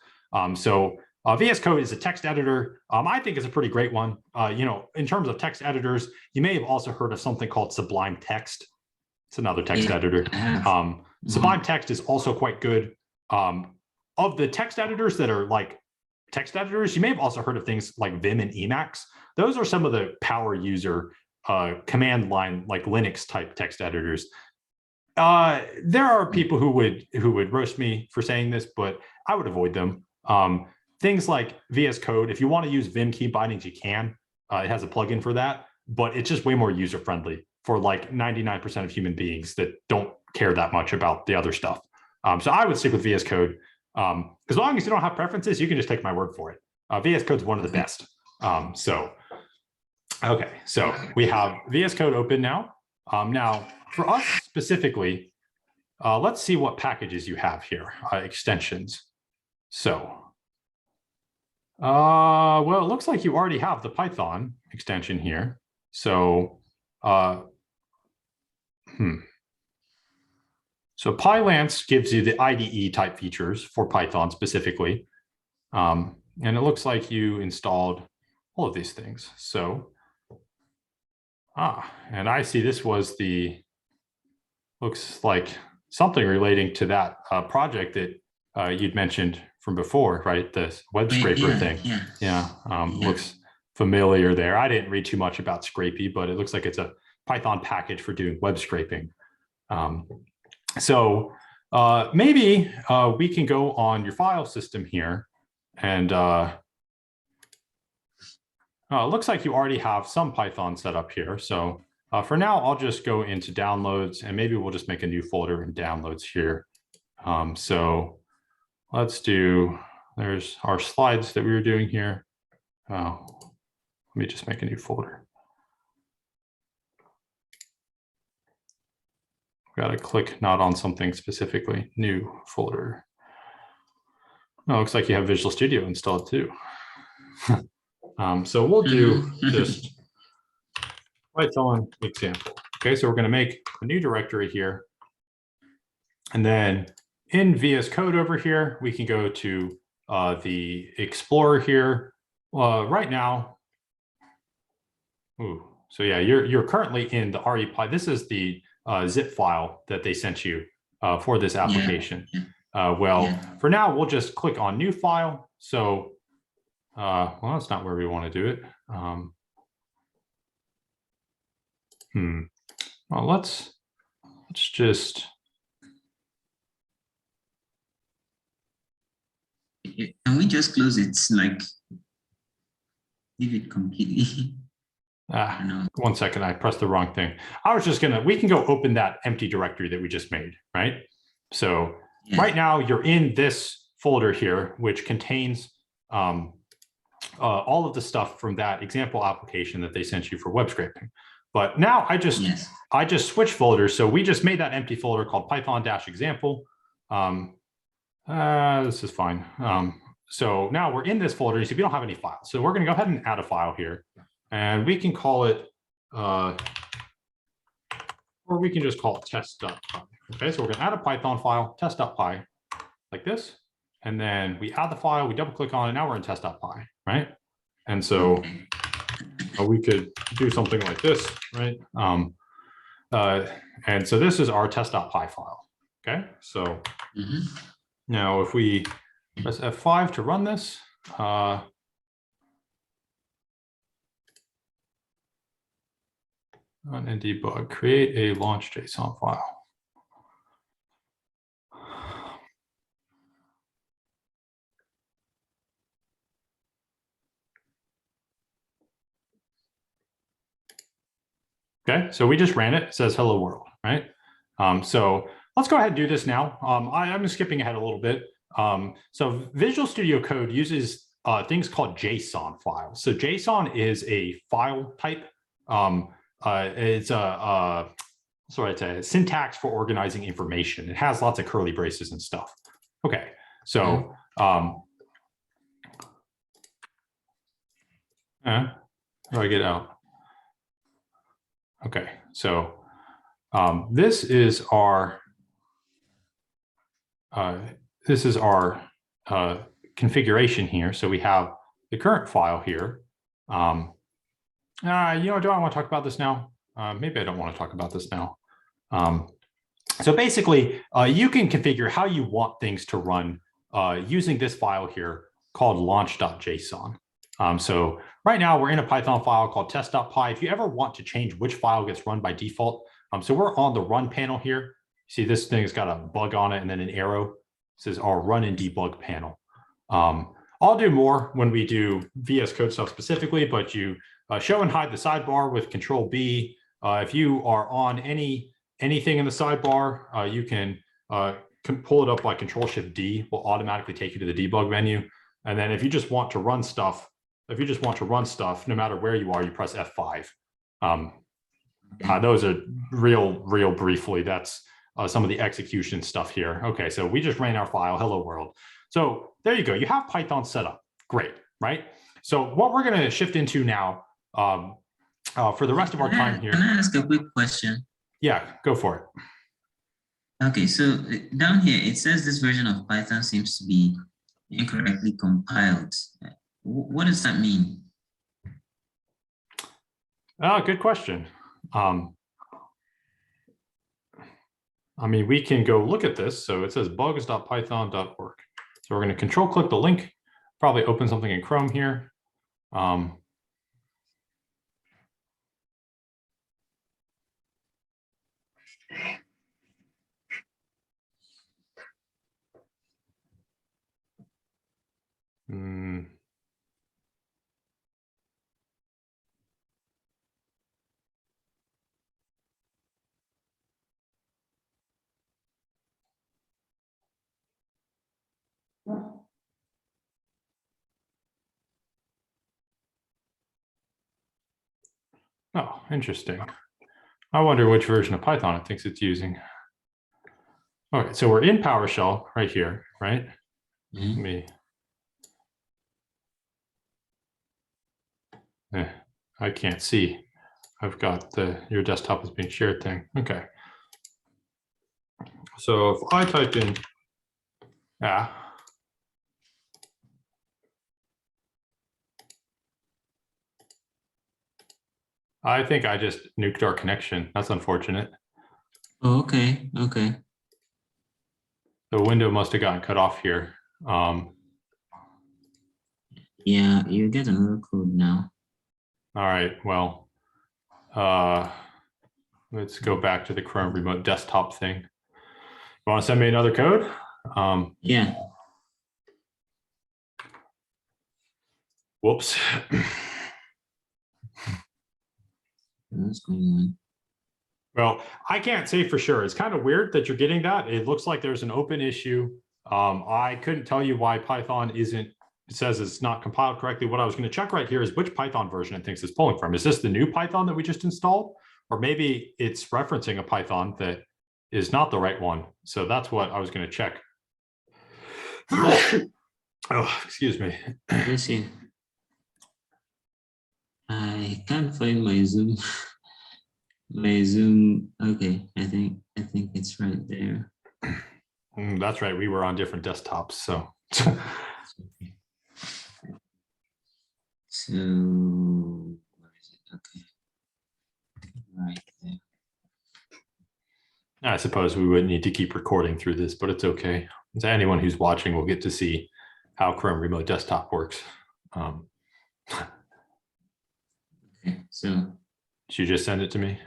S1: VS Code is a text editor. I think it's a pretty great one. In terms of text editors, you may have also heard of something called Sublime Text. It's another text editor. Sublime Text is also quite good. Of the text editors that are like text editors, you may have also heard of things like Vim and Emacs. Those are some of the power user command line, like Linux type text editors. There are people who would roast me for saying this, but I would avoid them. Things like VS Code, if you want to use Vim key bindings, you can. It has a plugin for that, but it's just way more user-friendly for like 99% of human beings that don't care that much about the other stuff. So I would stick with VS Code. As long as you don't have preferences, you can just take my word for it. VS Code is one of the best. Okay, so we have VS Code open now. Now, for us specifically, let's see what packages you have here, extensions. So, well, it looks like you already have the Python extension here. So, So Pylance gives you the IDE type features for Python specifically. And it looks like you installed all of these things. So, and I see this was looks like something relating to that project that you'd mentioned from before, right? The web scraper thing. Yeah. Looks familiar there. I didn't read too much about Scrapey, but it looks like it's a Python package for doing web scraping. So maybe we can go on your file system here, and looks like you already have some Python set up here. So for now, I'll just go into downloads, and maybe we'll just make a new folder in downloads here. So let's do, there's our slides that we were doing here. Let me just make a new folder. Got to click not on something specifically, new folder. Oh, looks like you have Visual Studio installed too. So we'll do just Python example. Okay, so we're going to make a new directory here. And then in VS Code over here, we can go to the Explorer here. Right now, so yeah, you're currently in the REPy. This is the zip file that they sent you for this application. For now, we'll just click on new file. So, well, that's not where we want to do it. Well, let's just.
S2: Can we just close it? Like, leave it completely.
S1: 1 second, I pressed the wrong thing. I was just gonna, we can go open that empty directory that we just made, right? So right now you're in this folder here, which contains all of the stuff from that example application that they sent you for web scraping. But now I just switched folders. So we just made that empty folder called Python-example. This is fine. So now we're in this folder. You see, we don't have any files. So we're going to go ahead and add a file here. And we can call it, or we can just call it test.py. Okay, so we're going to add a Python file, test.py, like this. And then we add the file, we double click on it. Now we're in test.py, right? And so we could do something like this, right? And so this is our test.py file. Okay, so now if we press F5 to run this, run and debug, create a launch JSON file. Okay, so we just ran it. It says hello world, right? So let's go ahead and do this now. I'm skipping ahead a little bit. So Visual Studio Code uses things called JSON files. So JSON is a file type. It's a syntax for organizing information. It has lots of curly braces and stuff. Okay, so how do I get out? Okay, so this is our configuration here. So we have the current file here. Do I want to talk about this now? Maybe I don't want to talk about this now. So basically, you can configure how you want things to run using this file here called launch.json. So right now we're in a Python file called test.py. If you ever want to change which file gets run by default, so we're on the run panel here. See, this thing's got a bug on it and then an arrow. This is our run and debug panel. I'll do more when we do VS Code stuff specifically, but you show and hide the sidebar with Control B. If you are on anything in the sidebar, you can pull it up by Control Shift D. Will automatically take you to the debug menu. And then if you just want to run stuff, no matter where you are, you press F5. Those are real briefly. That's some of the execution stuff here. Okay, so we just ran our file, hello world. So there you go. You have Python set up. Great, right? So what we're going to shift into now for the rest of our time here.
S2: Can I ask a quick question?
S1: Yeah, go for it.
S2: Okay, so down here, it says this version of Python seems to be incorrectly compiled. What does that mean?
S1: Good question. I mean, we can go look at this. So it says bugs.python.org. So we're going to control click the link, probably open something in Chrome here. Oh, interesting. I wonder which version of Python it thinks it's using. Okay, so we're in PowerShell right here, right? Let me. I can't see. I've got your desktop is being shared thing. Okay. So if I type in, I think I just nuked our connection. That's unfortunate.
S2: Oh, okay, okay.
S1: The window must have gotten cut off here.
S2: Yeah, you get another code now.
S1: All right, well, let's go back to the Chrome remote desktop thing. You want to send me another code?
S2: Yeah.
S1: Whoops.
S2: What's going on?
S1: Well, I can't say for sure. It's kind of weird that you're getting that. It looks like there's an open issue. I couldn't tell you why Python isn't, it says it's not compiled correctly. What I was going to check right here is which Python version it thinks it's pulling from. Is this the new Python that we just installed? Or maybe it's referencing a Python that is not the right one. So that's what I was going to check. Oh, excuse me.
S2: Let's see. I can't find my Zoom. My Zoom. Okay, I think it's right there.
S1: That's right. We were on different desktops, so.
S2: So where is it? Okay, right there.
S1: I suppose we wouldn't need to keep recording through this, but it's okay. So anyone who's watching will get to see how Chrome Remote Desktop works.
S2: Okay, so.
S1: Did you just send it to me?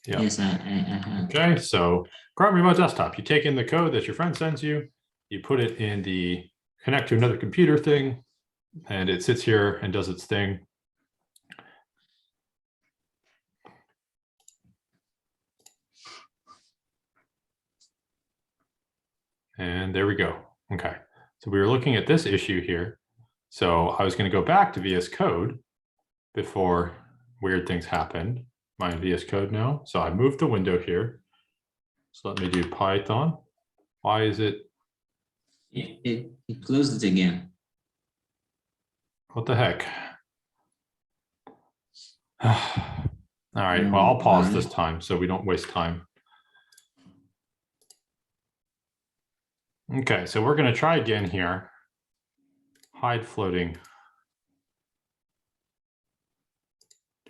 S2: Yeah. Yes, I have.
S1: Okay, so Chrome Remote Desktop, you take in the code that your friend sends you, you put it in the connect to another computer thing, and it sits here and does its thing. And there we go. Okay, so we were looking at this issue here. So I was going to go back to VS Code before weird things happened. I'm in VS Code now. So I moved the window here. So let me do Python. Why is it?
S2: It closed it again.
S1: What the heck? All right, well, I'll pause this time so we don't waste time. Okay, so we're going to try again here. Hide floating.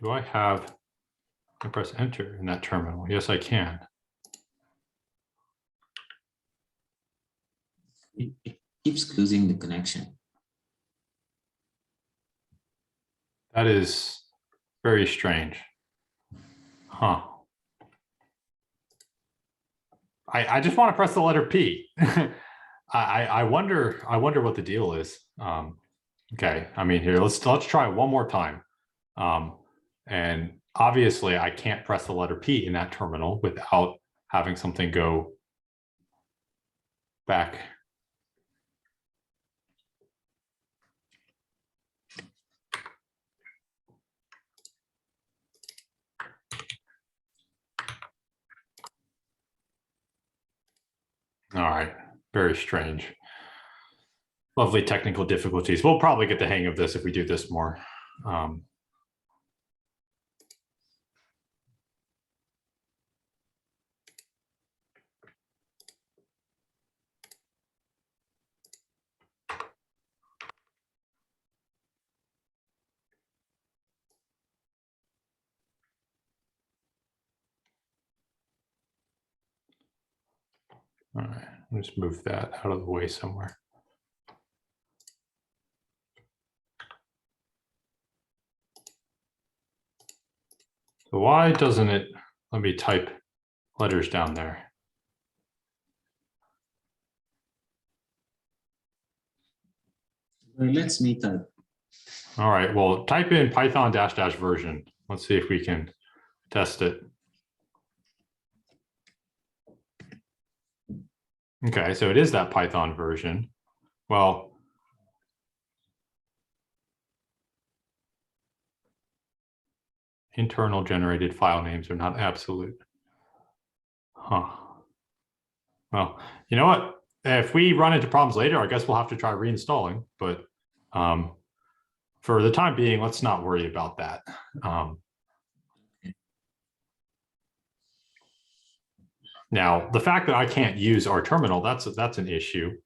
S1: Do I have, I press enter in that terminal? Yes, I can.
S2: It keeps closing the connection.
S1: That is very strange. Huh. I just want to press the letter P. I wonder what the deal is. Okay, I mean, here, let's try one more time. And obviously I can't press the letter P in that terminal without having something go back. All right, very strange. Lovely technical difficulties. We'll probably get the hang of this if we do this more. All right, let's move that out of the way somewhere. So why doesn't it let me type letters down there?
S2: Let's meet up.
S1: All right, well, type in Python -- version. Let's see if we can test it. Okay, so it is that Python version. Well, internal generated file names are not absolute. Huh. Well, you know what? If we run into problems later, I guess we'll have to try reinstalling. But for the time being, let's not worry about that. Now, the fact that I can't use our terminal, that's an issue.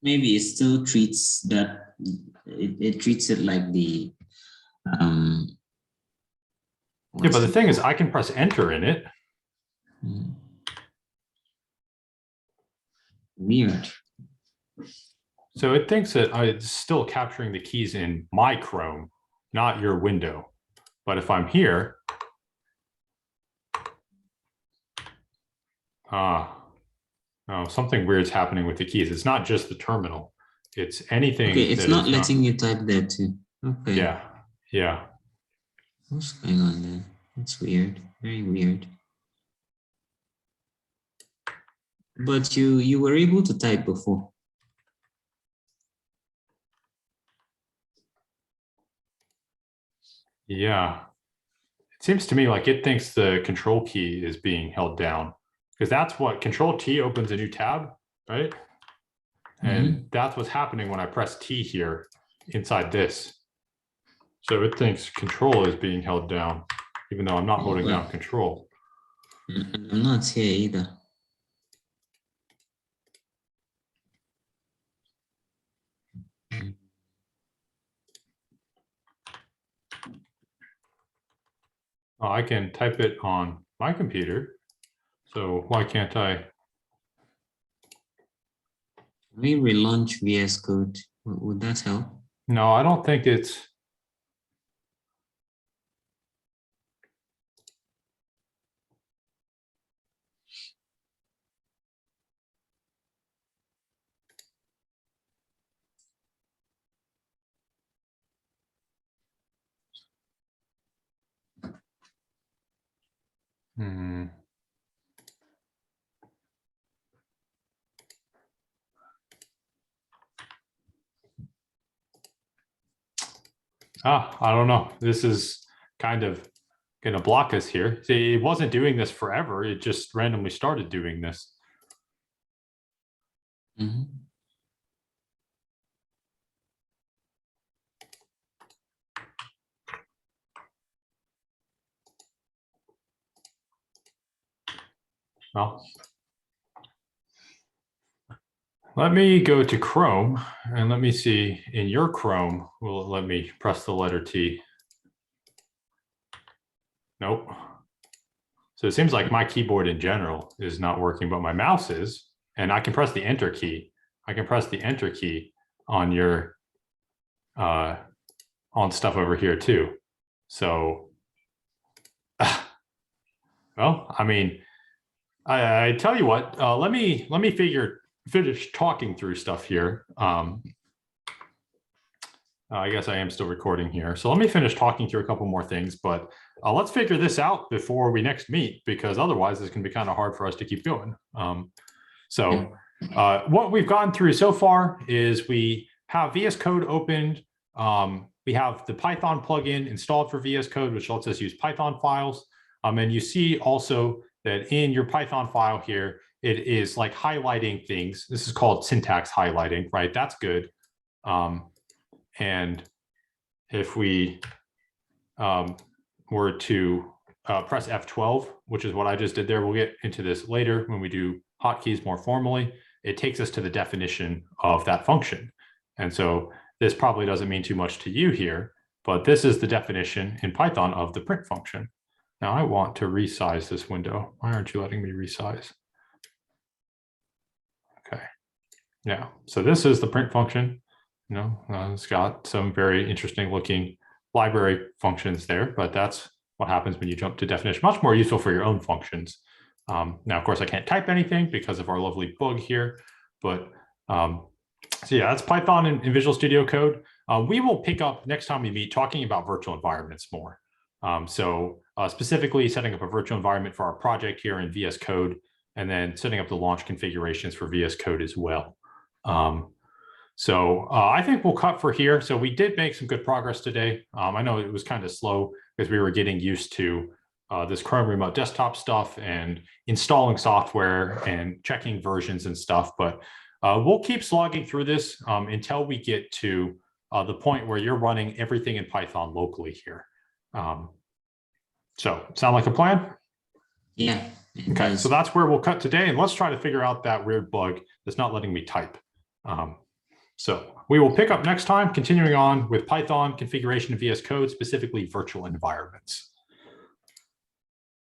S2: Maybe it still treats that, it treats it like the
S1: Yeah, but the thing is, I can press enter in it.
S2: Weird.
S1: So it thinks that it's still capturing the keys in my Chrome, not your window. But if I'm here, no, something weird's happening with the keys. It's not just the terminal. It's anything.
S2: Okay, it's not letting you type there too. Okay.
S1: Yeah, yeah.
S2: What's going on there? That's weird. Very weird. But you were able to type before.
S1: Yeah. It seems to me like it thinks the control key is being held down, because that's what Control T opens a new tab, right? And that's what's happening when I press T here inside this. So it thinks control is being held down, even though I'm not holding down control.
S2: I'm not here either.
S1: I can type it on my computer. So why can't I?
S2: We relaunch VSCode. Would that help?
S1: No, I don't think it's. I don't know. This is kind of going to block us here. See, it wasn't doing this forever. It just randomly started doing this. Well, let me go to Chrome and let me see in your Chrome, will it let me press the letter T? Nope. So it seems like my keyboard in general is not working, but my mouse is, and I can press the enter key. I can press the enter key on your, on stuff over here too. So, well, I mean, I tell you what, let me finish talking through stuff here. I guess I am still recording here. So let me finish talking through a couple more things, but let's figure this out before we next meet, because otherwise it's going to be kind of hard for us to keep going. What we've gone through so far is we have VS Code opened. We have the Python plugin installed for VS Code, which lets us use Python files. And you see also that in your Python file here, it is like highlighting things. This is called syntax highlighting, right? That's good. And if we were to press F12, which is what I just did there, we'll get into this later when we do hotkeys more formally, it takes us to the definition of that function. And so this probably doesn't mean too much to you here, but this is the definition in Python of the print function. Now I want to resize this window. Why aren't you letting me resize? Okay. Yeah, so this is the print function. You know, it's got some very interesting looking library functions there, but that's what happens when you jump to definition. Much more useful for your own functions. Now, of course, I can't type anything because of our lovely bug here, but so yeah, that's Python and Visual Studio Code. We will pick up next time we meet talking about virtual environments more. Specifically setting up a virtual environment for our project here in VS Code, and then setting up the launch configurations for VS Code as well. I think we'll cut for here. So we did make some good progress today. I know it was kind of slow because we were getting used to this Chrome Remote Desktop stuff and installing software and checking versions and stuff, but we'll keep slogging through this until we get to the point where you're running everything in Python locally here. So sound like a plan?
S2: Yeah.
S1: Okay, so that's where we'll cut today, and let's try to figure out that weird bug that's not letting me type. So we will pick up next time, continuing on with Python configuration of VS Code, specifically virtual environments.